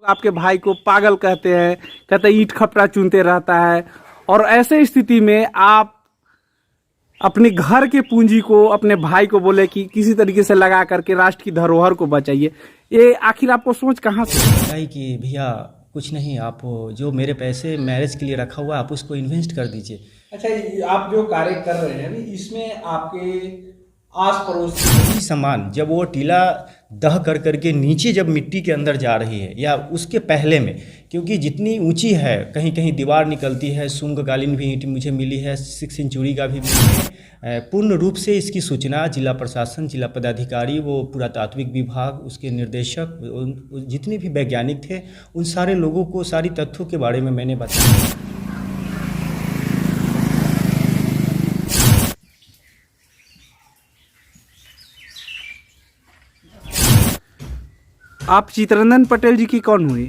आपके भाई को पागल कहते हैं, कहते ईंट खपरा चुनते रहता है। और ऐसे स्थिति में आप अपने घर के पूंजी को अपने भाई को बोले कि किसी तरीके से लगा करके राष्ट्र की धरोहर को बचाइए, ये आखिर आपको सोच कहाँ से बताइए कि भैया कुछ नहीं, आप जो मेरे पैसे मैरिज के लिए रखा हुआ है आप उसको इन्वेस्ट कर दीजिए। अच्छा, आप जो कार्य कर रहे हैं इसमें आपके आस पड़ोस सामान जब वो टीला दह कर करके नीचे जब मिट्टी के अंदर जा रही है या उसके पहले में, क्योंकि जितनी ऊंची है कहीं कहीं दीवार निकलती है, शुंगकालीन भी ईंट मुझे मिली है, 6 इंचुरी का भी मिली है। पूर्ण रूप से इसकी सूचना जिला प्रशासन, जिला पदाधिकारी, वो पुरातात्विक विभाग, उसके निर्देशक, जितने भी वैज्ञानिक थे, उन सारे लोगों को सारी तथ्यों के बारे में मैंने बताया। आप चित्ररंजन पटेल जी की कौन हुई?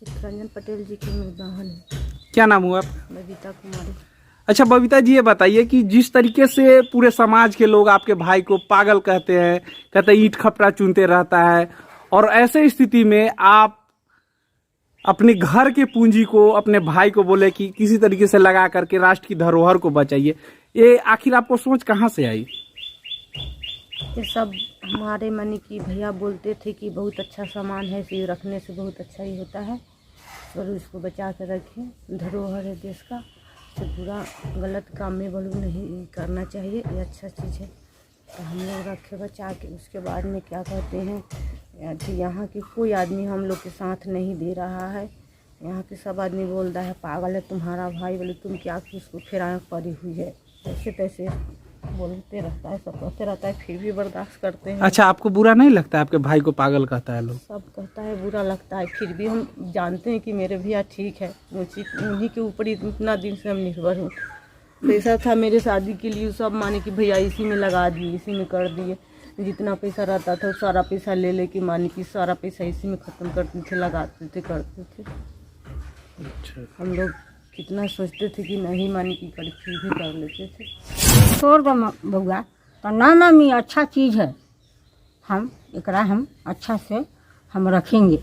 चित्ररंजन पटेल जी की मेरी बहन है। क्या नाम हुआ आपका? बबीता कुमारी। अच्छा बबीता जी, ये बताइए कि जिस तरीके से पूरे समाज के लोग आपके भाई को पागल कहते हैं, कहते ईंट खपरा चुनते रहता है, और ऐसे स्थिति में आप अपने घर के पूंजी को अपने भाई को बोले कि किसी तरीके से लगा करके राष्ट्र की धरोहर को बचाइए, ये आखिर आपको सोच कहाँ से आई? ये सब हमारे मनी की भैया बोलते थे कि बहुत अच्छा सामान है, इसे रखने से बहुत अच्छा ही होता है और इसको बचा कर रखें, धरोहर है देश का, तो पूरा गलत काम में बलू नहीं करना चाहिए, ये अच्छा चीज़ है। तो हम लोग रखे बचा के। उसके बाद में क्या कहते हैं कि यहाँ की कोई आदमी हम लोग के साथ नहीं दे रहा है। यहाँ के सब आदमी बोल रहा है पागल है तुम्हारा भाई, बोले तुम क्या उसको फिर आँख पड़ी हुई है, ऐसे तैसे बोलते रहता है, सब कहते रहता है, फिर भी बर्दाश्त करते हैं। अच्छा, आपको बुरा नहीं लगता आपके भाई को पागल कहता है लोग? सब कहता है बुरा लगता है, फिर भी हम जानते हैं कि मेरे भैया ठीक है, उन्हीं के ऊपर इतना दिन से हम निर्भर हूँ। पैसा था मेरे शादी के लिए, सब माने कि भैया इसी में लगा दिए, इसी में कर दिए, जितना पैसा रहता था सारा पैसा ले ले कि माने कि सारा पैसा इसी में ख़त्म करते थे, लगाते थे, करते थे। अच्छा, हम लोग कितना सोचते थे कि नहीं माने कि कर, फिर भी कर लेते थे। छोड़ दो बउआ, तो ना मम्मी अच्छा चीज़ है, हम एकरा हम अच्छा से हम रखेंगे।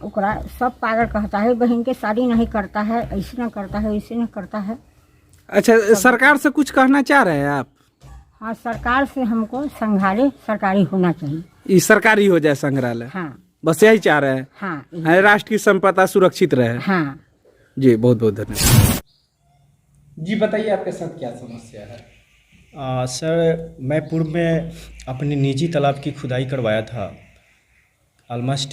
ओकरा सब पागल कहता है, बहन के शादी नहीं करता है, ऐसे ना करता है, ऐसे ना करता है। अच्छा, सरकार से कुछ कहना चाह रहे हैं आप? हाँ, सरकार से हमको संग्रहालय सरकारी होना चाहिए। ये सरकारी हो जाए संग्रहालय? हाँ, बस यही चाह रहे हैं। हाँ, राष्ट्र की संपदा सुरक्षित रहे। हाँ जी, बहुत बहुत धन्यवाद। जी बताइए, आपके साथ क्या समस्या है? सर, मैं पूर्व में अपने निजी तालाब की खुदाई करवाया था, ऑलमोस्ट।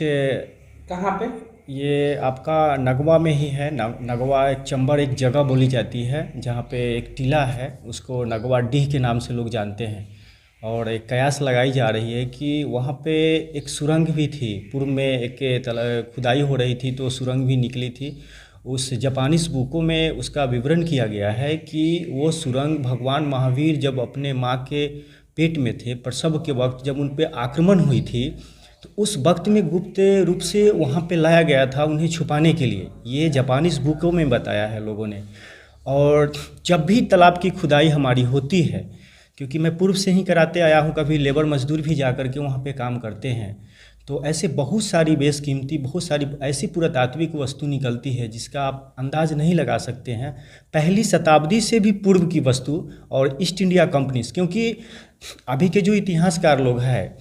कहाँ पे? ये आपका नगवा में ही है। नगवा एक चंबर एक जगह बोली जाती है जहाँ पे एक टीला है, उसको नगवा डीह के नाम से लोग जानते हैं। और एक कयास लगाई जा रही है कि वहाँ पे एक सुरंग भी थी, पूर्व में एक खुदाई हो रही थी तो सुरंग भी निकली थी। उस जापानीज बुकों में उसका विवरण किया गया है कि वो सुरंग भगवान महावीर जब अपने माँ के पेट में थे, प्रसव के वक्त जब उन पे आक्रमण हुई थी, तो उस वक्त में गुप्त रूप से वहाँ पे लाया गया था उन्हें छुपाने के लिए। ये जापानीज बुकों में बताया है लोगों ने। और जब भी तालाब की खुदाई हमारी होती है, क्योंकि मैं पूर्व से ही कराते आया हूँ, कभी लेबर मजदूर भी जा कर के वहाँ पे काम करते हैं, तो ऐसे बहुत सारी बेशकीमती, बहुत सारी ऐसी पुरातात्विक वस्तु निकलती है जिसका आप अंदाज नहीं लगा सकते हैं। पहली शताब्दी से भी पूर्व की वस्तु और ईस्ट इंडिया कंपनीज, क्योंकि अभी के जो इतिहासकार लोग हैं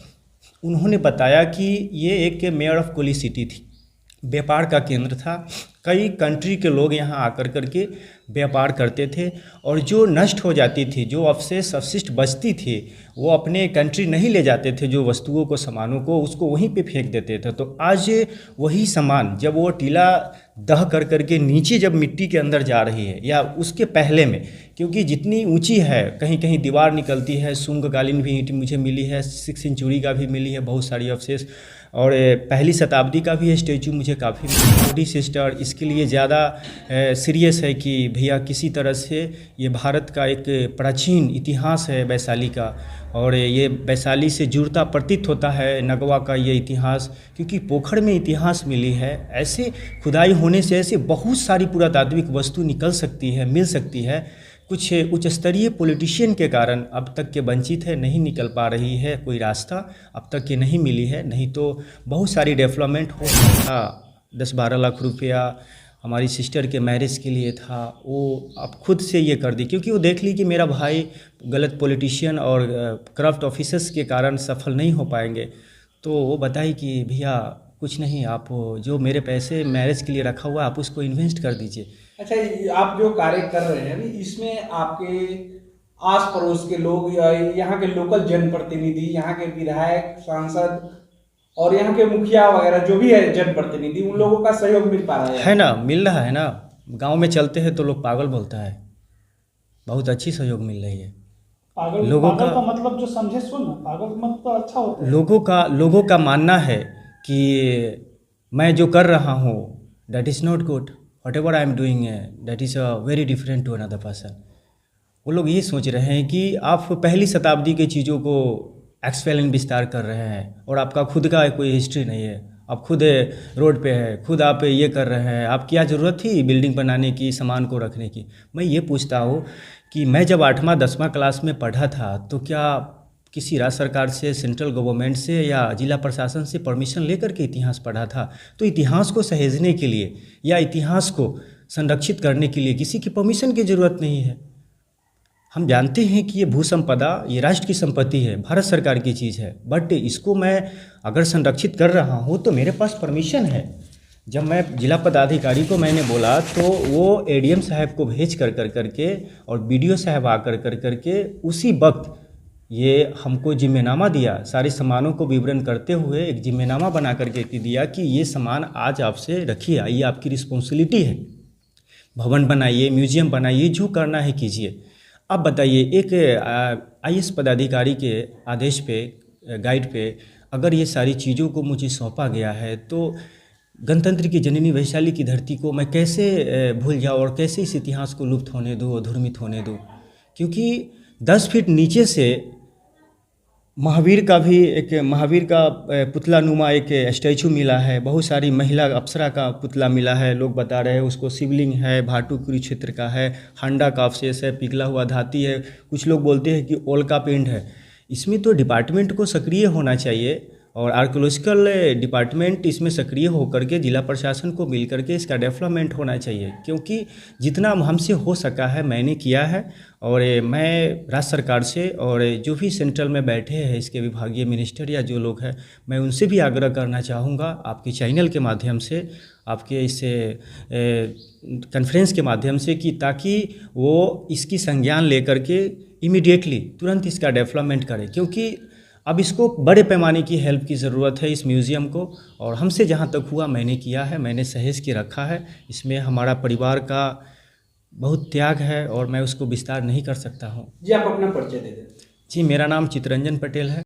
उन्होंने बताया कि ये एक मेयर ऑफ कोली सिटी थी, व्यापार का केंद्र था। कई कंट्री के लोग यहाँ आकर करके व्यापार करते थे, और जो नष्ट हो जाती थी, जो अवशेष अवशिष्ट बचती थी, वो अपने कंट्री नहीं ले जाते थे, जो वस्तुओं को, सामानों को, उसको वहीं पे फेंक देते थे। तो आज वही सामान जब वो टीला दह कर करके नीचे जब मिट्टी के अंदर जा रही है या उसके पहले में, क्योंकि जितनी ऊंची है कहीं कहीं दीवार निकलती है, शुंगकालीन भी ईंट मुझे मिली है, 6 इंचुरी का भी मिली है, बहुत सारी अवशेष, और पहली शताब्दी का भी स्टैचू मुझे काफ़ी बॉडी सिस्टर इसके लिए ज़्यादा सीरियस है कि भैया किसी तरह से ये भारत का एक प्राचीन इतिहास है वैशाली का, और ये वैशाली से जुड़ता प्रतीत होता है नगवा का ये इतिहास, क्योंकि पोखर में इतिहास मिली है। ऐसे खुदाई होने से ऐसे बहुत सारी पुरातात्विक वस्तु निकल सकती है, मिल सकती है, कुछ उच्च स्तरीय पॉलिटिशियन के कारण अब तक के वंचित है, नहीं निकल पा रही है, कोई रास्ता अब तक के नहीं मिली है। नहीं तो बहुत सारी डेवलपमेंट हो सकता था। 10-12 लाख रुपया हमारी सिस्टर के मैरिज के लिए था, वो अब खुद से ये कर दी, क्योंकि वो देख ली कि मेरा भाई गलत पॉलिटिशियन और करप्ट ऑफिसर्स के कारण सफल नहीं हो पाएंगे। तो वो बताई कि भैया कुछ नहीं, आप जो मेरे पैसे मैरिज के लिए रखा हुआ आप उसको इन्वेस्ट कर दीजिए। अच्छा, आप जो कार्य कर रहे हैं अभी, इसमें आपके आस पड़ोस के लोग या यहाँ के लोकल जनप्रतिनिधि, यहाँ के विधायक, सांसद और यहाँ के मुखिया वगैरह जो भी है जनप्रतिनिधि, उन लोगों का सहयोग मिल पा रहा है ना, मिल रहा है ना। गांव में चलते हैं तो लोग पागल बोलता है, बहुत अच्छी सहयोग मिल रही है। पागल लोगों पागल का का मतलब जो समझे सुन, पागल मत तो अच्छा होता है। लोगों का मानना है कि मैं जो कर रहा हूँ that is not good, whatever I am doing that is very different to another person. वो लोग ये सोच रहे हैं कि आप पहली शताब्दी की चीज़ों को एक्सपेलिंग विस्तार कर रहे हैं और आपका खुद का कोई हिस्ट्री नहीं है। आप खुद रोड पे है, खुद आप ये कर रहे हैं, आप क्या ज़रूरत थी बिल्डिंग बनाने की, सामान को रखने की। मैं ये पूछता हूँ कि मैं जब 8वां 10वां क्लास में पढ़ा था तो क्या किसी राज्य सरकार से, सेंट्रल गवर्नमेंट से या जिला प्रशासन से परमिशन लेकर के इतिहास पढ़ा था? तो इतिहास को सहेजने के लिए या इतिहास को संरक्षित करने के लिए किसी की परमिशन की ज़रूरत नहीं है। हम जानते हैं कि ये भू संपदा ये राष्ट्र की संपत्ति है, भारत सरकार की चीज़ है, बट इसको मैं अगर संरक्षित कर रहा हूँ तो मेरे पास परमिशन है। जब मैं जिला पदाधिकारी को मैंने बोला तो वो एडीएम साहब को भेज करके और बीडीओ साहब आकर करके उसी वक्त ये हमको जिम्मेनामा दिया, सारे सामानों को विवरण करते हुए एक जिम्मेनामा बना करके दिया कि ये सामान आज आपसे रखिए, ये आपकी रिस्पॉन्सिबिलिटी है। भवन बनाइए, म्यूजियम बनाइए, जो करना है कीजिए। अब बताइए, एक आईएएस पदाधिकारी के आदेश पे, गाइड पे अगर ये सारी चीज़ों को मुझे सौंपा गया है तो गणतंत्र की जननी वैशाली की धरती को मैं कैसे भूल जाऊँ और कैसे इस इतिहास को लुप्त होने दूँ, अधूर्मित होने दूँ? क्योंकि 10 फीट नीचे से महावीर का पुतला नुमा एक स्टैचू मिला है, बहुत सारी महिला अप्सरा का पुतला मिला है। लोग बता रहे हैं उसको शिवलिंग है, भाटू कुरुक्षेत्र का है, हांडा का अवशेष है, पिघला हुआ धाती है, कुछ लोग बोलते हैं कि ओल का पिंड है। इसमें तो डिपार्टमेंट को सक्रिय होना चाहिए और आर्कोलॉजिकल डिपार्टमेंट इसमें सक्रिय होकर के जिला प्रशासन को मिल करके इसका डेवलपमेंट होना चाहिए, क्योंकि जितना हमसे हो सका है मैंने किया है। और मैं राज्य सरकार से और जो भी सेंट्रल में बैठे हैं इसके विभागीय मिनिस्टर या जो लोग हैं, मैं उनसे भी आग्रह करना चाहूँगा आपके चैनल के माध्यम से, आपके इस कॉन्फ्रेंस के माध्यम से, कि ताकि वो इसकी संज्ञान लेकर के इमीडिएटली तुरंत इसका डेवलपमेंट करें, क्योंकि अब इसको बड़े पैमाने की हेल्प की ज़रूरत है इस म्यूज़ियम को। और हमसे जहाँ तक हुआ मैंने किया है, मैंने सहेज के रखा है। इसमें हमारा परिवार का बहुत त्याग है और मैं उसको विस्तार नहीं कर सकता हूँ। जी, आप अपना परिचय दे दें। जी, मेरा नाम चितरंजन पटेल है।